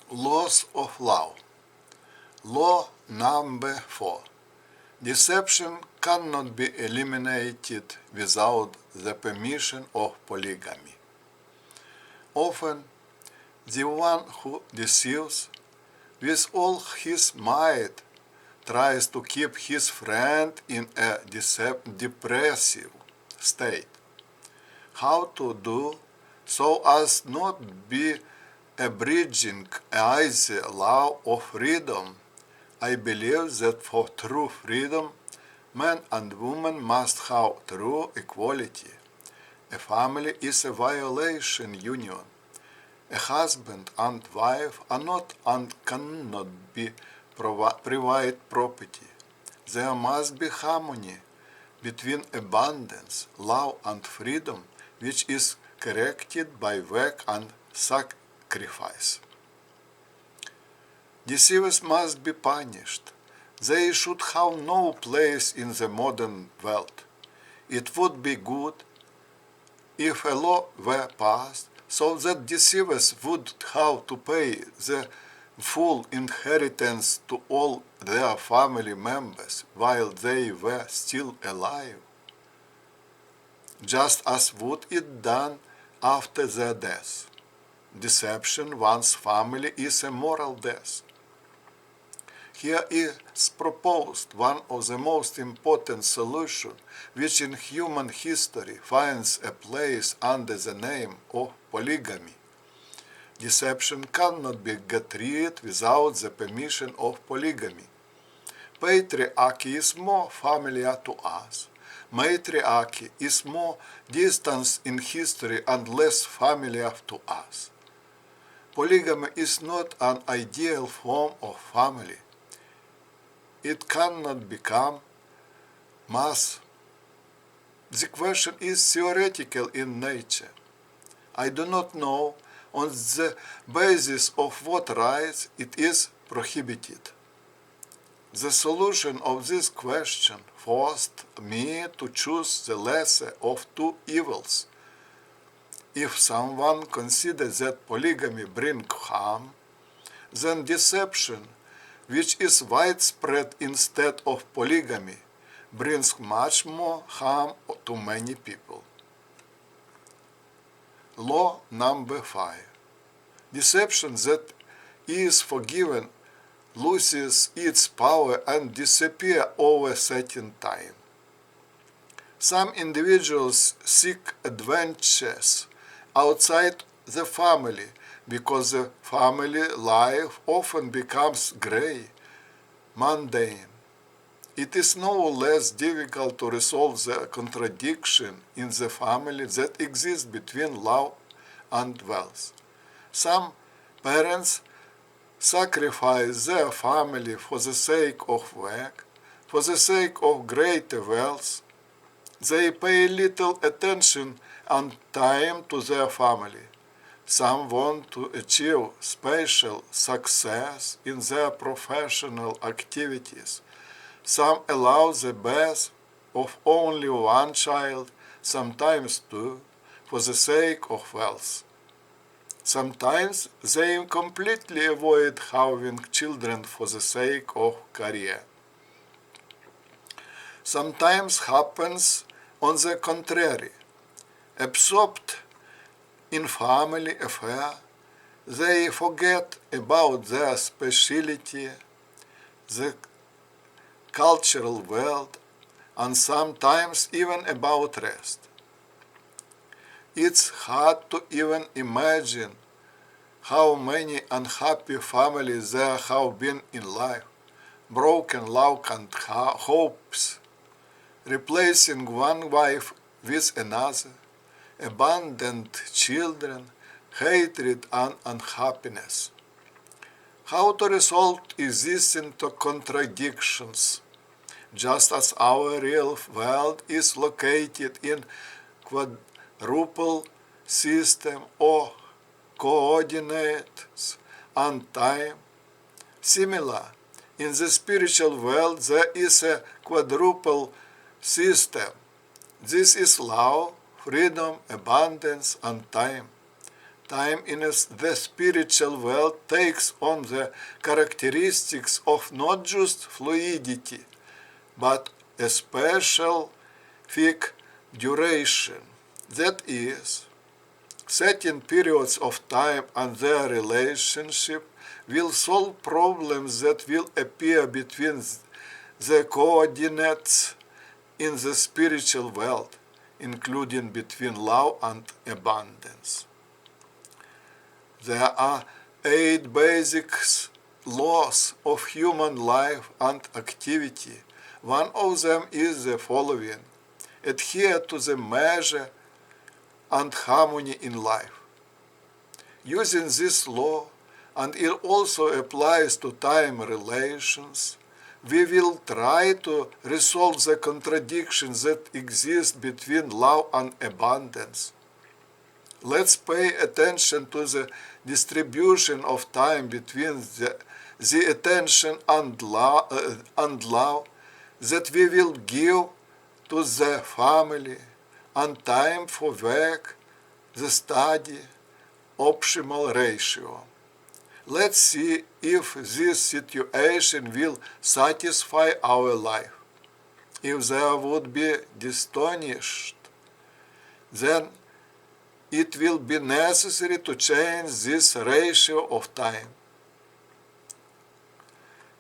Laws of love. Law number 4. Deception cannot be eliminated without the permission of polygamy. Often, the one who deceives with all his might tries to keep his friend in a depressive state. How to do so as not be abridging either love or freedom? I believe that for true freedom, man and woman must have true equality. A family is a violation union. A husband and wife are not and cannot be private property. There must be harmony between abundance, love and freedom, which is corrected by work and sacrifice. Deceivers must be punished. They should have no place in the modern world. It would be good if a law were passed so that deceivers would have to pay the full inheritance to all their family members while they were still alive, just as would it done after their death. Deception one's family is a moral death. Here is proposed one of the most important solutions which in human history finds a place under the name of polygamy. Deception cannot be treated without the permission of polygamy. Patriarchy is more familiar to us. Matriarchy is more distant in history and less familiar to us. Polygamy is not an ideal form of family. It cannot become mass. The question is theoretical in nature. I do not know on the basis of what rights it is prohibited. The solution of this question forced me to choose the lesser of two evils. If someone considers that polygamy brings harm, then deception, which is widespread instead of polygamy, brings much more harm to many people. Law number 5. Deception that is forgiven loses its power and disappears over a certain time. Some individuals seek adventures outside the family because the family life often becomes gray, mundane. It is no less difficult to resolve the contradiction in the family that exists between love and wealth. Some parents sacrifice their family for the sake of work, for the sake of greater wealth. They pay little attention and time to their family. Some want to achieve special success in their professional activities. Some allow the birth of only one child, sometimes two, for the sake of wealth. Sometimes they completely avoid having children for the sake of career. Sometimes happens on the contrary. Absorbed in family affair, they forget about their specialty, the cultural world, and sometimes even about rest. It's hard to even imagine how many unhappy families there have been in life, broken love and hopes, replacing one wife with another, abandoned children, hatred and unhappiness. How to resolve existing contradictions? Just as our real world is located in quadruple system of coordinates and time, similar, in the spiritual world there is a quadruple system. This is love, freedom, abundance, and time. time in the spiritual world takes on the characteristics of not just fluidity, but a specific duration. That is, certain periods of time and their relationship will solve problems that will appear between the coordinates in the spiritual world, including between love and abundance. There are 8 basic laws of human life and activity. One of them is the following: adhere to the measure and harmony in life. Using this law, and it also applies to time relations, we will try to resolve the contradictions that exist between love and abundance. Let's pay attention to the distribution of time between the attention and love that we will give to the family, and time for work, the study, optimal ratio. Let's see if this situation will satisfy our life. If there would be astonished, then it will be necessary to change this ratio of time.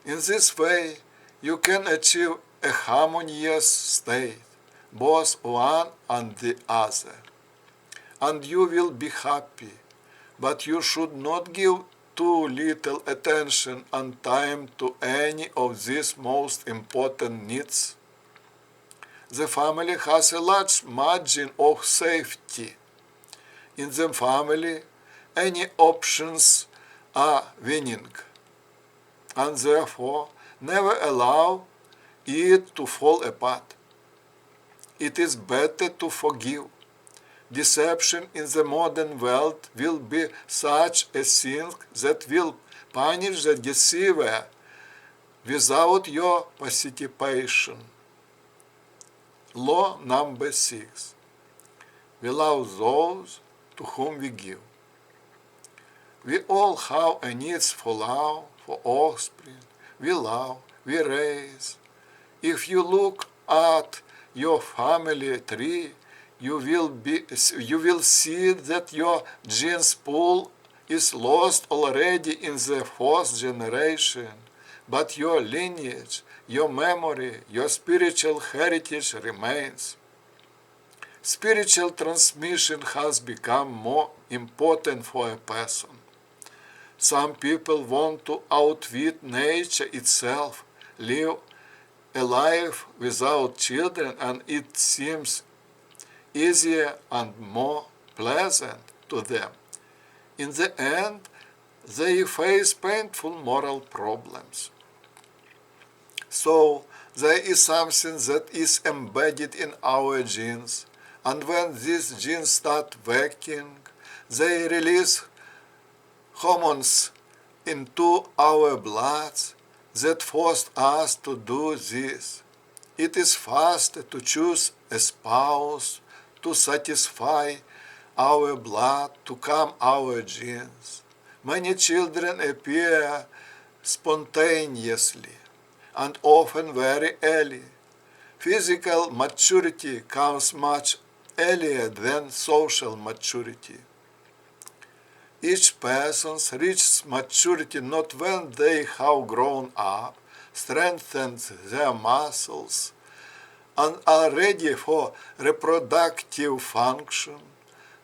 In this way, you can achieve a harmonious state, both one and the other, and you will be happy. But you should not give too little attention and time to any of these most important needs. The family has a large margin of safety. In the family, any options are winning, and therefore never allow it to fall apart. It is better to forgive. Deception in the modern world will be such a thing that will punish the deceiver without your participation. Law number 6. We love those to whom we give. We all have a need for love, for offspring. We love, we raise. If you look at your family tree, you will see that your genes pool is lost already in the 4th generation, but your lineage, your memory, your spiritual heritage remains. Spiritual transmission has become more important for a person. Some people want to outwit nature itself, live a life without children, and it seems easier and more pleasant to them. In the end, they face painful moral problems. So, there is something that is embedded in our genes, and when these genes start working, they release hormones into our bloods that force us to do this. It is faster to choose a spouse, to satisfy our blood, to calm our genes. Many children appear spontaneously and often very early. Physical maturity comes much earlier than social maturity. Each person reaches maturity not when they have grown up, strengthened their muscles, and are ready for reproductive function,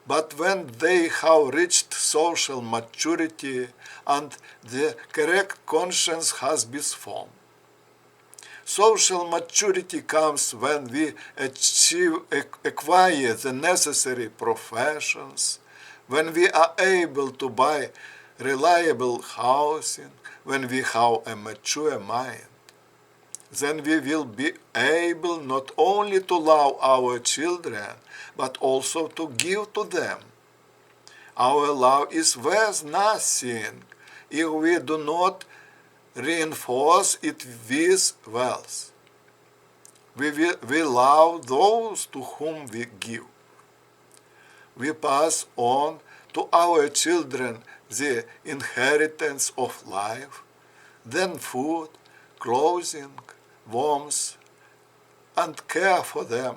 but when they have reached social maturity and the correct conscience has been formed. Social maturity comes when we acquire the necessary professions, when we are able to buy reliable housing, when we have a mature mind. Then we will be able not only to love our children, but also to give to them. Our love is worth nothing if we do not reinforce it with wealth. We love those to whom we give. We pass on to our children the inheritance of life, then food, clothing, warmth, and care for them.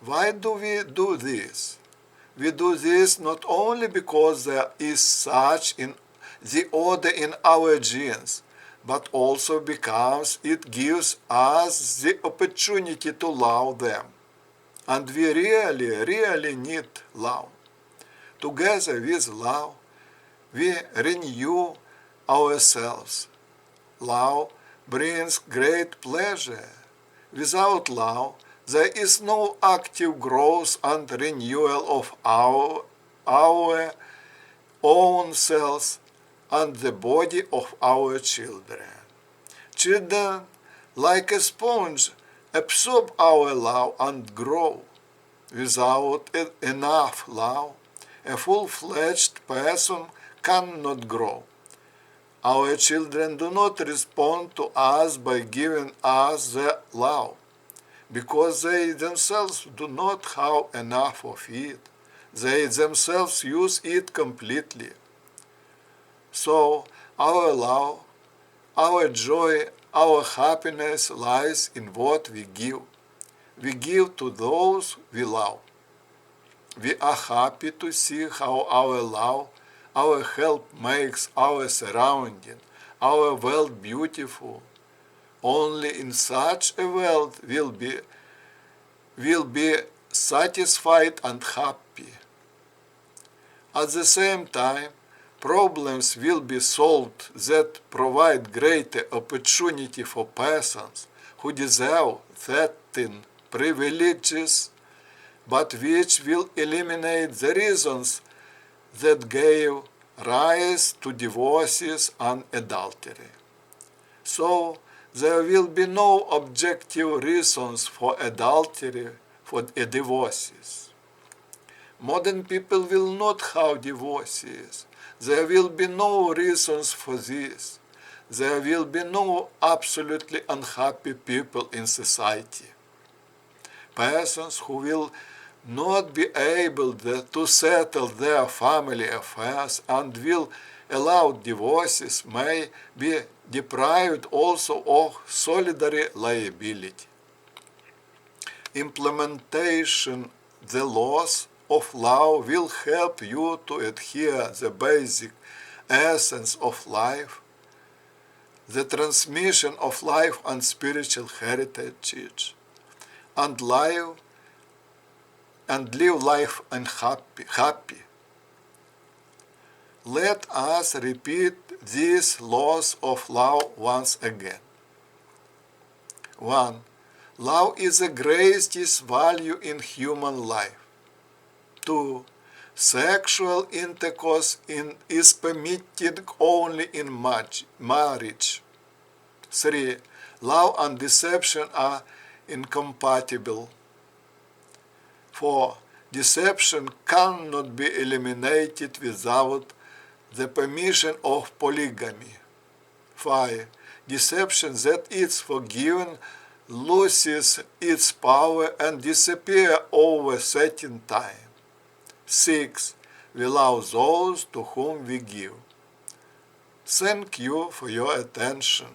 Why do we do this? We do this not only because there is such in the order in our genes, but also because it gives us the opportunity to love them. And we really need love. Together with love, we renew ourselves. Love brings great pleasure. Without love, there is no active growth and renewal of our own cells and the body of our children. Children, like a sponge, absorb our love and grow. Without enough love, a full-fledged person cannot grow. Our children do not respond to us by giving us their love, because they themselves do not have enough of it. They themselves use it completely. So our love, our joy, our happiness lies in what we give. We give to those we love. We are happy to see how our love, our help makes our surrounding, our world beautiful. Only in such a world will be satisfied and happy. At the same time, problems will be solved that provide greater opportunity for persons who deserve certain privileges, but which will eliminate the reasons that gave rise to divorces and adultery. So, there will be no objective reasons for adultery, for divorces. Modern people will not have divorces. There will be no reasons for this. There will be no absolutely unhappy people in society. Persons who will not be able to settle their family affairs and will allow divorces may be deprived also of solidary liability. Implementation the laws of love will help you to adhere the basic essence of life, the transmission of life and spiritual heritage, and live life happy. Let us repeat these laws of love once again. 1. Love is the greatest value in human life. 2. Sexual intercourse is permitted only in marriage. 3. Love and deception are incompatible. 4. Deception cannot be eliminated without the permission of polygamy. 5. Deception that is forgiven loses its power and disappears over a certain time. 6. We love those to whom we give. Thank you for your attention.